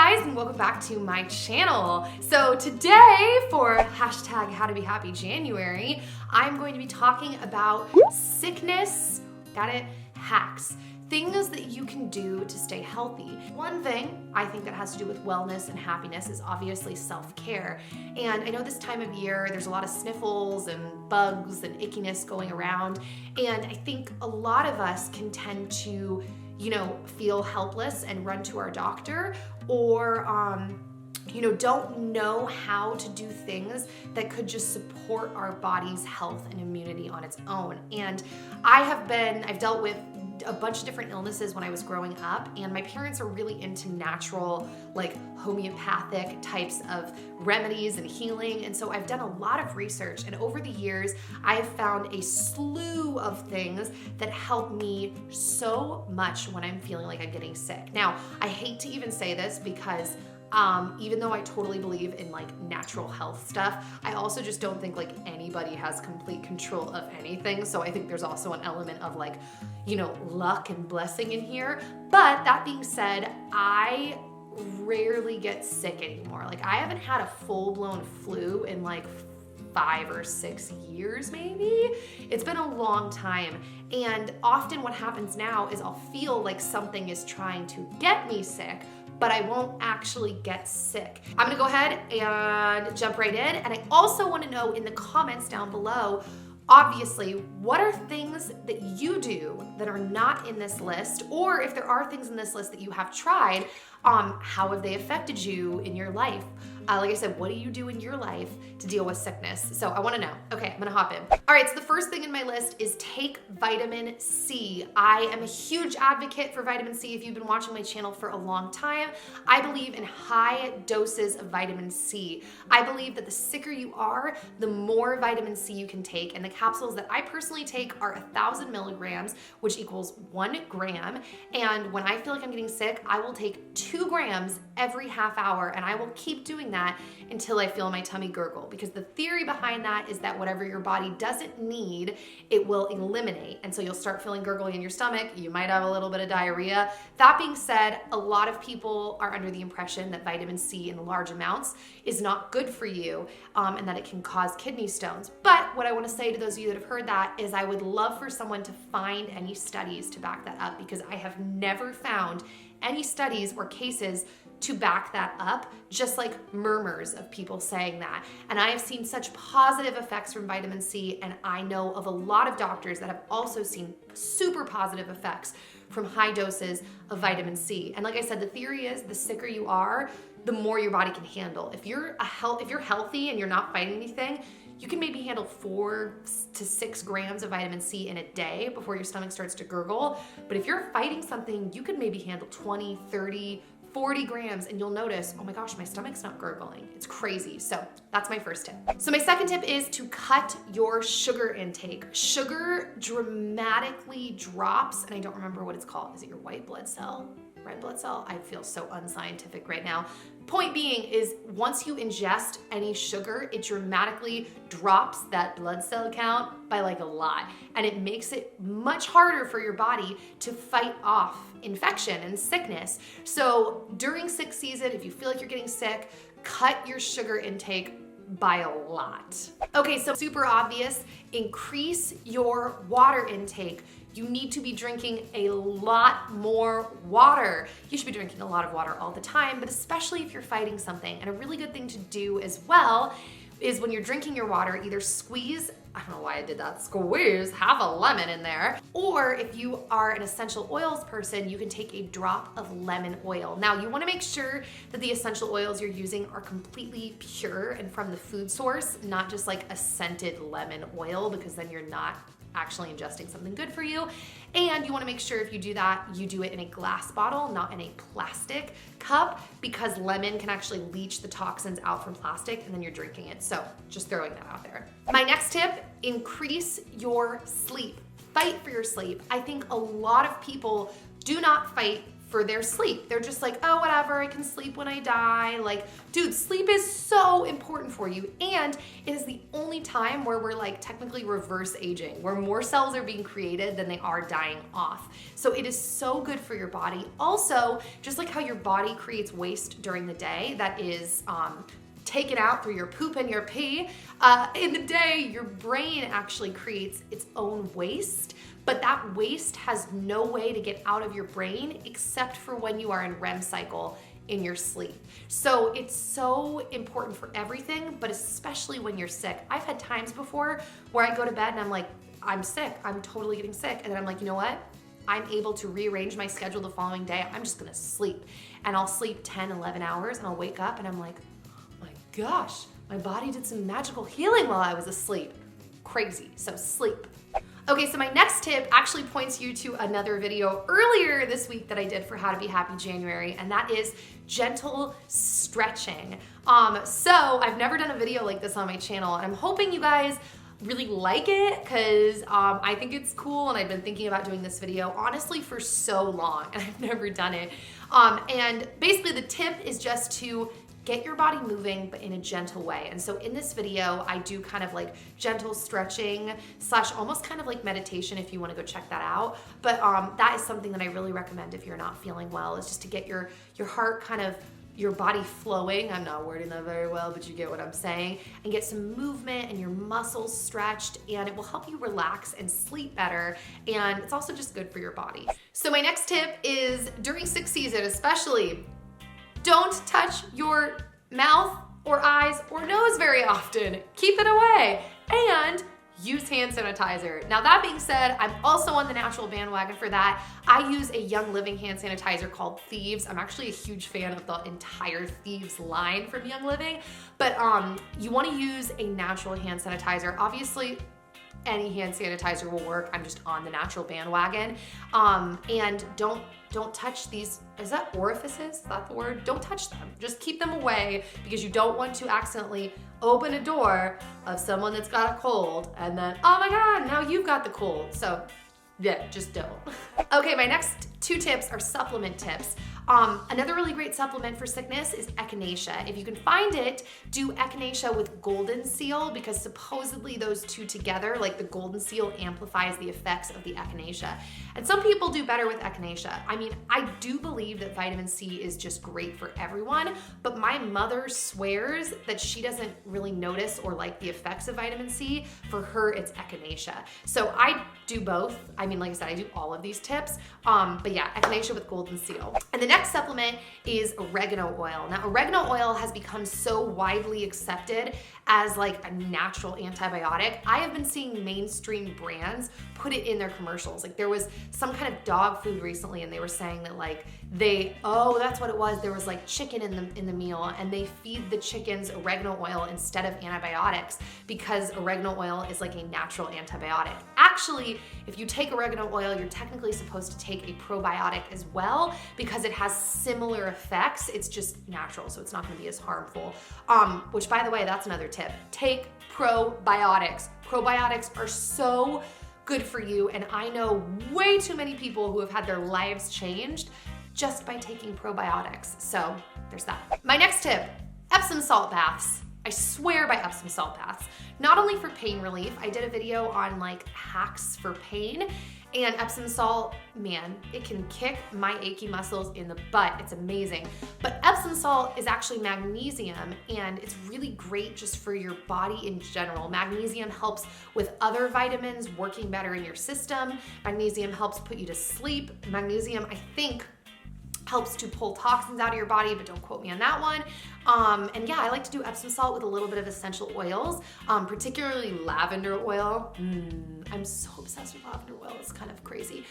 guys, and welcome back to my channel. So today for hashtag How to Be Happy January, I'm going to be talking about sickness, got it, hacks. Things that you can do to stay healthy. One thing I think that has to do with wellness and happiness is obviously self-care. And I know this time of year, there's a lot of sniffles and bugs and ickiness going around. And I think a lot of us can tend to, feel helpless and run to our doctor, or don't know how to do things that could just support our body's health and immunity on its own. And I've dealt with a bunch of different illnesses when I was growing up, and my parents are really into natural, like homeopathic types of remedies and healing. And so I've done a lot of research, and over the years, I have found a slew of things that help me so much when I'm feeling like I'm getting sick. Now, I hate to even say this because even though I totally believe in like natural health stuff, I also just don't think like anybody has complete control of anything. So I think there's also an element of like, luck and blessing in here. But that being said, I rarely get sick anymore. Like I haven't had a full-blown flu in like 5 or 6 years maybe. It's been a long time. And often what happens now is I'll feel like something is trying to get me sick, but I won't actually get sick. I'm gonna go ahead and jump right in. And I also wanna know in the comments down below, obviously, what are things that you do that are not in this list? Or if there are things in this list that you have tried, how have they affected you in your life? Like I said, what do you do in your life to deal with sickness? So I wanna know. Okay, I'm gonna hop in. All right, so the first thing in my list is take vitamin C. I am a huge advocate for vitamin C. If you've been watching my channel for a long time, I believe in high doses of vitamin C. I believe that the sicker you are, the more vitamin C you can take. And the capsules that I personally take are 1,000 milligrams, which equals 1 gram. And when I feel like I'm getting sick, I will take 2 grams every half hour, and I will keep doing that until I feel my tummy gurgle, because the theory behind that is that whatever your body doesn't need, it will eliminate. And so you'll start feeling gurgling in your stomach. You might have a little bit of diarrhea. That being said, a lot of people are under the impression that vitamin C in large amounts is not good for you, and that it can cause kidney stones. But what I want to say to those of you that have heard that is I would love for someone to find any studies to back that up, because I have never found any studies or cases to back that up, just like murmurs of people saying that. And I have seen such positive effects from vitamin C, and I know of a lot of doctors that have also seen super positive effects from high doses of vitamin C. And like I said, the theory is the sicker you are, the more your body can handle. If you're healthy and you're not fighting anything, you can maybe handle 4 to 6 grams of vitamin C in a day before your stomach starts to gurgle. But if you're fighting something, you could maybe handle 20, 30, 40 grams, and you'll notice, oh my gosh, my stomach's not gurgling. It's crazy. So that's my first tip. So my second tip is to cut your sugar intake. Sugar dramatically drops, and I don't remember what it's called. Is it your white blood cell? Red blood cell? I feel so unscientific right now. Point being is once you ingest any sugar, it dramatically drops that blood cell count by like a lot. And it makes it much harder for your body to fight off infection and sickness. So during sick season, if you feel like you're getting sick, cut your sugar intake by a lot. Okay, so super obvious, increase your water intake. You need to be drinking a lot more water. You should be drinking a lot of water all the time, but especially if you're fighting something. And a really good thing to do as well is when you're drinking your water, either squeeze, I don't know why I did that, squeeze half a lemon in there. Or if you are an essential oils person, you can take a drop of lemon oil. Now you wanna make sure that the essential oils you're using are completely pure and from the food source, not just like a scented lemon oil, because then you're not actually ingesting something good for you. And you wanna make sure if you do that, you do it in a glass bottle, not in a plastic cup, because lemon can actually leach the toxins out from plastic and then you're drinking it. So just throwing that out there. My next tip, increase your sleep. Fight for your sleep. I think a lot of people do not fight for for their sleep. They're just like, oh, whatever, I can sleep when I die. Like, dude, sleep is so important for you. And it is the only time where we're like technically reverse aging, where more cells are being created than they are dying off. So it is so good for your body. Also, just like how your body creates waste during the day that is taken out through your poop and your pee, in the day, your brain actually creates its own waste, but that waste has no way to get out of your brain except for when you are in REM cycle in your sleep. So it's so important for everything, but especially when you're sick. I've had times before where I go to bed and I'm like, I'm sick, I'm totally getting sick. And then I'm like, you know what? I'm able to rearrange my schedule the following day. I'm just gonna sleep. And I'll sleep 10, 11 hours and I'll wake up and I'm like, my gosh, my body did some magical healing while I was asleep. Crazy, so sleep. Okay, so my next tip actually points you to another video earlier this week that I did for How to Be Happy January, and that is gentle stretching. So I've never done a video like this on my channel, and I'm hoping you guys really like it because I think it's cool, and I've been thinking about doing this video honestly for so long, and I've never done it. And basically the tip is just to get your body moving, but in a gentle way. And so in this video, I do kind of like gentle stretching / almost kind of like meditation if you wanna go check that out. But that is something that I really recommend if you're not feeling well, is just to get your heart kind of, your body flowing. I'm not wording that very well, but you get what I'm saying. And get some movement and your muscles stretched, and it will help you relax and sleep better. And it's also just good for your body. So my next tip is during sick season, especially, don't touch your mouth or eyes or nose very often. Keep it away. And use hand sanitizer. Now that being said, I'm also on the natural bandwagon for that. I use a Young Living hand sanitizer called Thieves. I'm actually a huge fan of the entire Thieves line from Young Living, but you wanna use a natural hand sanitizer. Obviously, any hand sanitizer will work. I'm just on the natural bandwagon. And don't touch these, is that orifices? Is that the word? Don't touch them. Just keep them away because you don't want to accidentally open a door of someone that's got a cold and then, oh my God, now you've got the cold. So yeah, just don't. Okay, my next two tips are supplement tips. Another really great supplement for sickness is Echinacea. If you can find it, do Echinacea with golden seal, because supposedly those two together, like the golden seal amplifies the effects of the Echinacea. And some people do better with Echinacea. I mean, I do believe that vitamin C is just great for everyone, but my mother swears that she doesn't really notice or like the effects of vitamin C. For her, it's Echinacea. So I do both. I mean, like I said, I do all of these tips, but yeah, Echinacea with golden seal. And the next supplement is oregano oil. Now, oregano oil has become so widely accepted as like a natural antibiotic. I have been seeing mainstream brands put it in their commercials. Like there was some kind of dog food recently and they were saying that like that's what it was. There was like chicken in the meal and they feed the chickens oregano oil instead of antibiotics because oregano oil is like a natural antibiotic. Actually, if you take oregano oil, you're technically supposed to take a probiotic as well because it has similar effects. It's just natural, so it's not gonna be as harmful. Which by the way, that's another tip. Take probiotics. Probiotics are so good for you, and I know way too many people who have had their lives changed just by taking probiotics. So there's that. My next tip, Epsom salt baths. I swear by Epsom salt baths. Not only for pain relief, I did a video on like hacks for pain, and Epsom salt, man, it can kick my achy muscles in the butt. It's amazing. But Epsom salt is actually magnesium, and it's really great just for your body in general. Magnesium helps with other vitamins working better in your system. Magnesium helps put you to sleep. Magnesium, I think, helps to pull toxins out of your body, but don't quote me on that one. And yeah, I like to do Epsom salt with a little bit of essential oils, particularly lavender oil. I'm so obsessed with lavender oil, it's kind of crazy.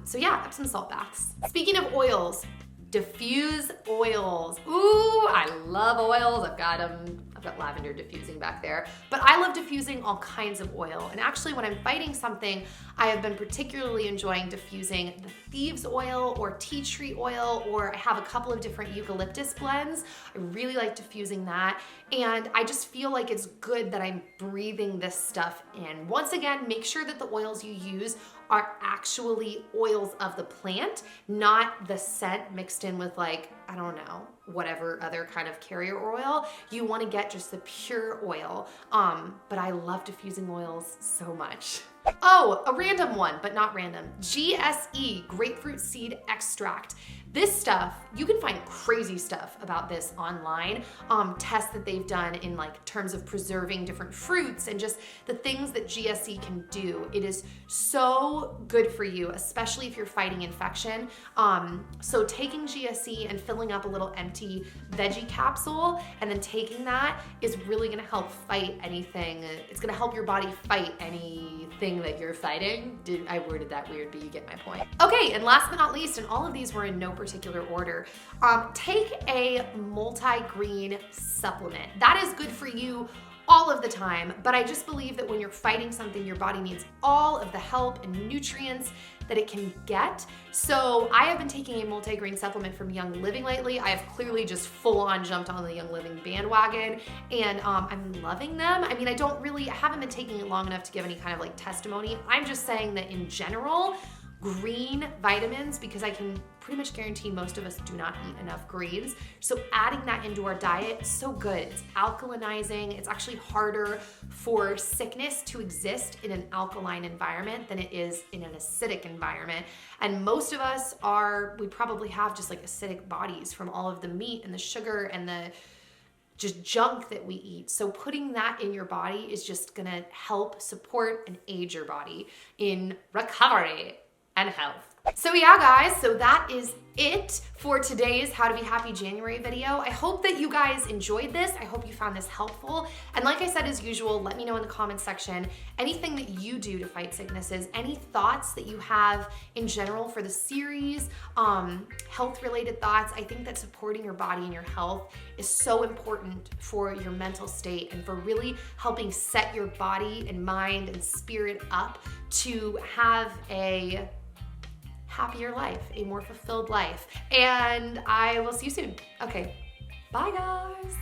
So yeah, Epsom salt baths. Speaking of oils, diffuse oils. Ooh, I love oils. I've got lavender diffusing back there, but I love diffusing all kinds of oil. And actually when I'm fighting something, I have been particularly enjoying diffusing the Thieves oil or tea tree oil, or I have a couple of different eucalyptus blends. I really like diffusing that. And I just feel like it's good that I'm breathing this stuff in. Once again, make sure that the oils you use are actually oils of the plant, not the scent mixed in with like, I don't know, whatever other kind of carrier oil. You want to get just the pure oil. But I love diffusing oils so much. Oh, a random one, but not random. Gsce, grapefruit seed extract. This stuff, you can find crazy stuff about this online, tests that they've done in like terms of preserving different fruits and just the things that Gsce can do. It is so good for you, especially if you're fighting infection. So taking Gsce and filling up a little empty veggie capsule and then taking that is really gonna help fight anything. It's gonna help your body fight anything that you're fighting. I worded that weird, but you get my point. Okay, and last but not least, and all of these were in no particular order, take a multi-green supplement. That is good for you all of the time, but I just believe that when you're fighting something, your body needs all of the help and nutrients that it can get. So I have been taking a multi-grain supplement from Young Living lately. I have clearly just full on jumped on the Young Living bandwagon, and I'm loving them. I mean, I haven't been taking it long enough to give any kind of like testimony. I'm just saying that in general, green vitamins, because I can pretty much guarantee most of us do not eat enough greens. So adding that into our diet is so good. It's alkalinizing. It's actually harder for sickness to exist in an alkaline environment than it is in an acidic environment. And most of us we probably have just like acidic bodies from all of the meat and the sugar and the just junk that we eat. So putting that in your body is just gonna help support and aid your body in recovery and health. So yeah, guys, so that is it for today's How to Be Happy January video. I hope that you guys enjoyed this. I hope you found this helpful. And like I said, as usual, let me know in the comments section anything that you do to fight sicknesses, any thoughts that you have in general for the series, health-related thoughts. I think that supporting your body and your health is so important for your mental state and for really helping set your body and mind and spirit up to have a happier life, a more fulfilled life. And I will see you soon. Okay, bye guys.